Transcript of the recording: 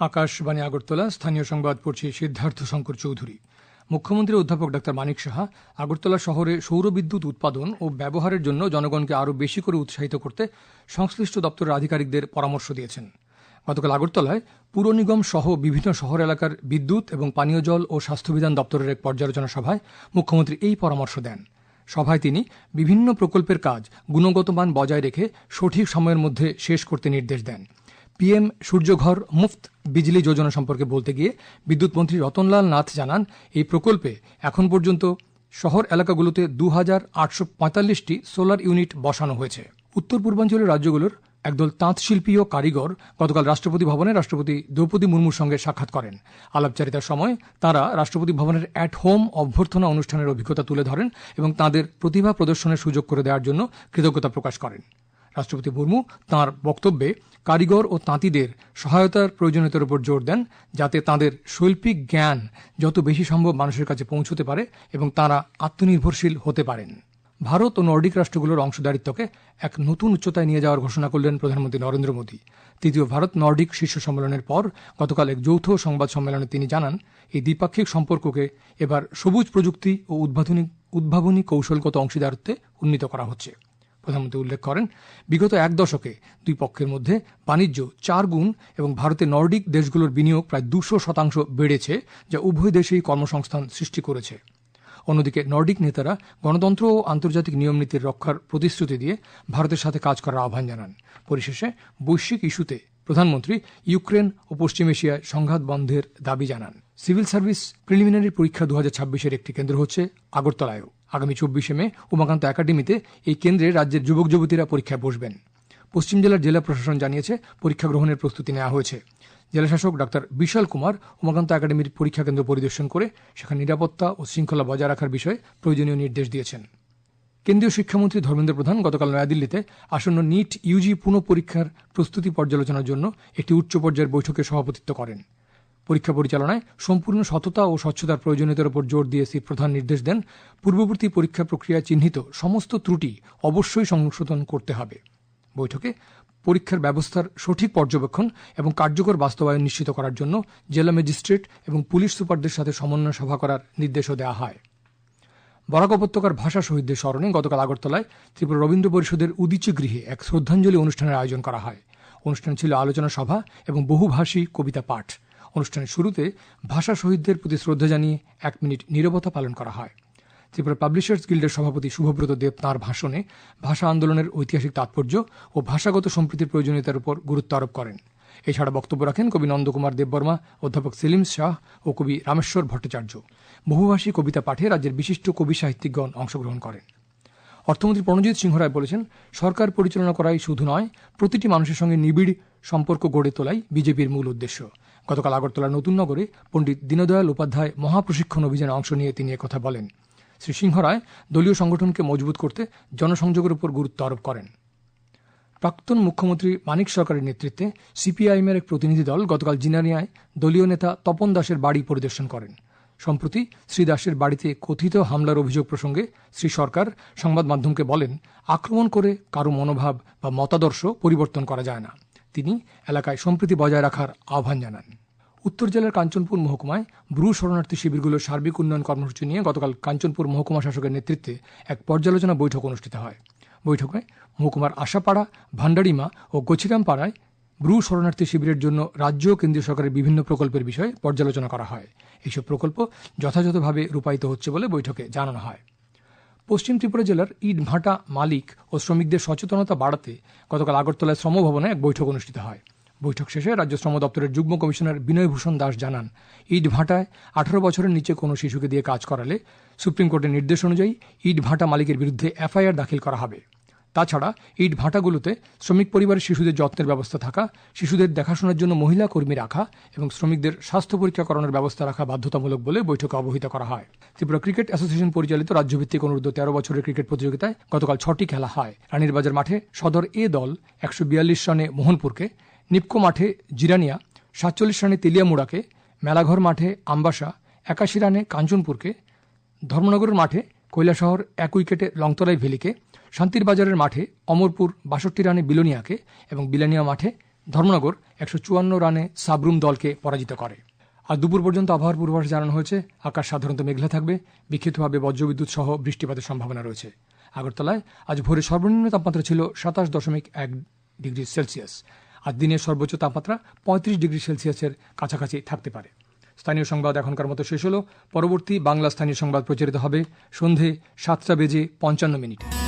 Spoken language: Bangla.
আকাশবাণী আগরতলা। স্থানীয় সংবাদ পড়ছি সিদ্ধার্থ শঙ্কর চৌধুরী। মুখ্যমন্ত্রী অধ্যাপক ডক্টর মানিক সাহা আগরতলা শহরে সৌরবিদ্যুৎ উৎপাদন ও ব্যবহারের জন্য জনগণকে আরও বেশি করে উৎসাহিত করতে সংশ্লিষ্ট দপ্তরের আধিকারিকদের পরামর্শ দিয়েছেন। গতকাল আগরতলায় পুর নিগম সহ বিভিন্ন শহর এলাকার বিদ্যুৎ এবং পানীয় জল ও স্বাস্থ্যবিধান দপ্তরের এক পর্যালোচনা সভায় মুখ্যমন্ত্রী এই পরামর্শ দেন। সভায় তিনি বিভিন্ন প্রকল্পের কাজ গুণগত মান বজায় রেখে সঠিক সময়ের মধ্যে শেষ করতে নির্দেশ দেন। পিএম সূর্যঘর মুফত বিজলি যোজনা সম্পর্কে বলতে গিয়ে বিদ্যুৎ মন্ত্রী রতনলাল নাথ জানান, এই প্রকল্পে এখন পর্যন্ত শহর এলাকাগুলোতে 2845টি সোলার ইউনিট বসানো হয়েছে। উত্তর পূর্বাঞ্চলের রাজ্যগুলোর একদল তাঁত শিল্পী ও কারিগর গতকাল রাষ্ট্রপতি ভবনে রাষ্ট্রপতি দ্রৌপদী মুর্মুর সঙ্গে সাক্ষাৎ করেন। আলাপচারিতার সময় তাঁরা রাষ্ট্রপতি ভবনের অ্যাট হোম অভ্যর্থনা অনুষ্ঠানের অভিজ্ঞতা তুলে ধরেন এবং তাঁদের প্রতিভা প্রদর্শনের সুযোগ করে দেওয়ার জন্য কৃতজ্ঞতা প্রকাশ করেন। রাষ্ট্রপতি মুর্মু তাঁর বক্তব্যে কারিগর ও তাঁতিদের সহায়তার প্রয়োজনীয়তার উপর জোর দেন, যাতে তাঁদের শৈল্পিক জ্ঞান যত বেশি সম্ভব মানুষের কাছে পৌঁছতে পারে এবং তাঁরা আত্মনির্ভরশীল হতে পারেন। ভারত ও নর্ডিক রাষ্ট্রগুলোর অংশদারিত্বকে এক নতুন উচ্চতায় নিয়ে যাওয়ার ঘোষণা করলেন প্রধানমন্ত্রী নরেন্দ্র মোদী। তৃতীয় ভারত নর্ডিক শীর্ষ সম্মেলনের পর গতকাল এক যৌথ সংবাদ সম্মেলনে তিনি জানান, এই দ্বিপাক্ষিক সম্পর্ককে এবার সবুজ প্রযুক্তি ও উদ্ভাবনী কৌশলগত অংশীদারত্বে উন্নীত করা হচ্ছে। প্রধানমন্ত্রী উল্লেখ করেন, বিগত এক দশকে দুই পক্ষের মধ্যে বাণিজ্য 4 গুণ এবং ভারতে নর্ডিক দেশগুলোর বিনিয়োগ প্রায় 200% বেড়েছে, যা উভয় দেশেই কর্মসংস্থান সৃষ্টি করেছে। অন্যদিকে নর্ডিক নেতারা গণতন্ত্র ও আন্তর্জাতিক নিয়মনীতির রক্ষার প্রতিশ্রুতি দিয়ে ভারতের সাথে কাজ করার আহ্বান জানান। পরিশেষে বৈশ্বিক ইস্যুতে প্রধানমন্ত্রী ইউক্রেন ও পশ্চিম এশিয়ায় সংঘাত বন্ধের দাবি জানান। সিভিল সার্ভিস প্রিলিমিনারি পরীক্ষা 2026-এর একটি কেন্দ্র হচ্ছে আগরতলায়ও। আগামী 24 মে উমাকান্ত একাডেমিতে এই কেন্দ্রে রাজ্যের যুবক যুবতীরা পরীক্ষায় বসবেন। পশ্চিম জেলার জেলা প্রশাসন জানিয়েছে, পরীক্ষা গ্রহণের প্রস্তুতি নেওয়া হয়েছে। জেলাশাসক ডাক্তার বিশাল কুমার উমাকান্ত একাডেমির পরীক্ষা কেন্দ্র পরিদর্শন করে সেখানে নিরাপত্তা ও শৃঙ্খলা বজায় রাখার বিষয়ে প্রয়োজনীয় নির্দেশ দিয়েছেন। কেন্দ্রীয় শিক্ষামন্ত্রী ধর্মেন্দ্র প্রধান গতকাল নয়াদিল্লিতে আসন্ন নিট ইউজি পুনঃ পরীক্ষার প্রস্তুতি পর্যালোচনার জন্য একটি উচ্চ পর্যায়ের বৈঠকে সভাপতিত্ব করেন। পরীক্ষা পরিচালনায় সম্পূর্ণ সততা ও স্বচ্ছতার প্রয়োজনীয়তার উপর জোর দিয়ে শ্রী প্রধান নির্দেশ দেন, পূর্ববর্তী পরীক্ষা প্রক্রিয়ায় চিহ্নিত সমস্ত ত্রুটি অবশ্যই সংশোধন করতে হবে। বৈঠকে পরীক্ষার ব্যবস্থার সঠিক পর্যবেক্ষণ এবং কার্যকর বাস্তবায়ন নিশ্চিত করার জন্য জেলা ম্যাজিস্ট্রেট এবং পুলিশ সুপারদের সাথে সমন্বয় সভা করার নির্দেশও দেওয়া হয়। বরাক উপত্যকার ভাষা শহীদদের স্মরণে গতকাল আগরতলায় ত্রিপুরা রবীন্দ্র পরিষদের উদীচী গৃহে এক শ্রদ্ধাঞ্জলি অনুষ্ঠানের আয়োজন করা হয়। অনুষ্ঠান ছিল আলোচনা সভা এবং বহুভাষী কবিতা পাঠ। অনুষ্ঠানের শুরুতে ভাষা শহীদদের প্রতি শ্রদ্ধা জানিয়ে 1 মিনিট নীরবতা পালন করা হয়। ত্রিপুরা পাবলিশার্স গিল্ডের সভাপতি শুভব্রত দেব তাঁর ভাষণে ভাষা আন্দোলনের ঐতিহাসিক তাৎপর্য ও ভাষাগত সম্প্রীতির প্রয়োজনীয়তার উপর গুরুত্ব আরোপ করেন। এছাড়া বক্তব্য রাখেন কবি নন্দকুমার দেববর্মা, অধ্যাপক সেলিম শাহ ও কবি রামেশ্বর ভট্টাচার্য। বহুভাষী কবিতা পাঠে রাজ্যের বিশিষ্ট কবি সাহিত্যিকগণ অংশগ্রহণ করেন। অর্থমন্ত্রী প্রণজিৎ সিংহ রায় বলেছেন, সরকার পরিচালনা করাই শুধু নয়, প্রতিটি মানুষের সঙ্গে নিবিড় সম্পর্ক গড়ে তোলাই বিজেপির মূল উদ্দেশ্য। গতকাল আগরতলার নতুন নগরে পণ্ডিত দীনদয়াল উপাধ্যায় মহাপ্রশিক্ষণ অভিযানে অংশ নিয়ে তিনি একথা বলেন। শ্রী সিংহ রায় দলীয় সংগঠনকে মজবুত করতে জনসংযোগের উপর গুরুত্ব আরোপ করেন। প্রাক্তন মুখ্যমন্ত্রী মানিক সরকারের নেতৃত্বে সিপিআইএমের এক প্রতিনিধি দল গতকাল জিনানিয়ায় দলীয় নেতা তপন দাসের বাড়ি পরিদর্শন করেন। সম্প্রতি শ্রী দাসের বাড়িতে কথিত হামলার অভিযোগ প্রসঙ্গে শ্রী সরকার সংবাদ মাধ্যমকে বলেন, আক্রমণ করে কারো মনোভাব বা মতাদর্শ পরিবর্তন করা যায় না। তিনি এলাকায় সম্প্রীতি বজায় রাখার আহ্বান জানান। উত্তর জেলার কাঞ্চনপুর মহকুমায় ব্রু শরণার্থী শিবিরগুলোর সার্বিক উন্নয়ন কর্মসূচি নিয়ে গতকাল কাঞ্চনপুর মহকুমা শাসকের নেতৃত্বে এক পর্যালোচনা বৈঠক অনুষ্ঠিত হয়। বৈঠকে মহকুমার আশাপাড়া, ভান্ডারিমা ও গছিরাম পাড়ায় ব্রু শরণার্থী শিবিরের জন্য রাজ্য ও কেন্দ্রীয় সরকারের বিভিন্ন প্রকল্পের বিষয়ে পর্যালোচনা করা হয়। এইসব প্রকল্প যথাযথভাবে রূপায়িত হচ্ছে বলে বৈঠকে জানানো হয়। পশ্চিম ত্রিপুরা জেলার ইটভাটা মালিক ও শ্রমিকদের সচেতনতা বাড়াতে গতকাল আগরতলায় শ্রম ভবনে এক বৈঠক অনুষ্ঠিত হয়। বৈঠক শেষে রাজ্য শ্রম দপ্তরের যুগ্ম কমিশনার বিনয়ভূষণ দাস জানান, ইটভাটায় 18 বছরের নিচে কোনো শিশুকে দিয়ে কাজ করালে সুপ্রিম কোর্টের নির্দেশ অনুযায়ী ইটভাটা মালিকের বিরুদ্ধে এফআইআর দাখিল করা হবে। তাছাড়া ইট ভাটাগুলোতে শ্রমিক পরিবারের শিশুদের যত্নের ব্যবস্থা থাকা, শিশুদের দেখাশোনার জন্য মহিলা কর্মী রাখা এবং শ্রমিকদের স্বাস্থ্য পরীক্ষা করানোর ব্যবস্থা রাখা বাধ্যতামূলক বলে বৈঠকে অবহিত করা হয়। ত্রিপুরা ক্রিকেট অ্যাসোসিয়েশন পরিচালিত রাজ্যভিত্তিক অনূর্ধ্ব 13 বছরের ক্রিকেট প্রতিযোগিতায় গতকাল 6টি খেলা হয়। রানীরবাজার মাঠে সদর এ দল 142 রানে মোহনপুরকে, নিপকো মাঠে জিরানিয়া 47 রানে তেলিয়ামুড়াকে, মেলাঘর মাঠে আমবাসা 81 রানে কাঞ্চনপুরকে, ধর্মনগরের মাঠে কৈলাসহর 1 উইকেটে লংতরাই ভ্যালিকে, শান্তির বাজারের মাঠে অমরপুর 62 রানে বিলোনিয়াকে এবং বিলানিয়া মাঠে ধর্মনগর 154 রানে সাবরুম দলকে পরাজিত করে। আজ দুপুর পর্যন্ত আবহাওয়ার পূর্বাভাসে জানানো হয়েছে আকাশ সাধারণত মেঘলা থাকবে, বিক্ষিপ্তভাবে বজ্রবিদ্যুৎ সহ বৃষ্টিপাতের সম্ভাবনা রয়েছে। আগরতলায় আজ ভোরে সর্বনিম্ন তাপমাত্রা ছিল 27.1 ডিগ্রি সেলসিয়াস। আজ দিনের সর্বোচ্চ তাপমাত্রা 35 ডিগ্রি সেলসিয়াসের কাছাকাছি থাকতে পারে। স্থানীয় সংবাদ এখনকার মতো শেষ হলো। পরবর্তী বাংলা স্থানীয় সংবাদ প্রচারিত হবে সন্ধে 7:55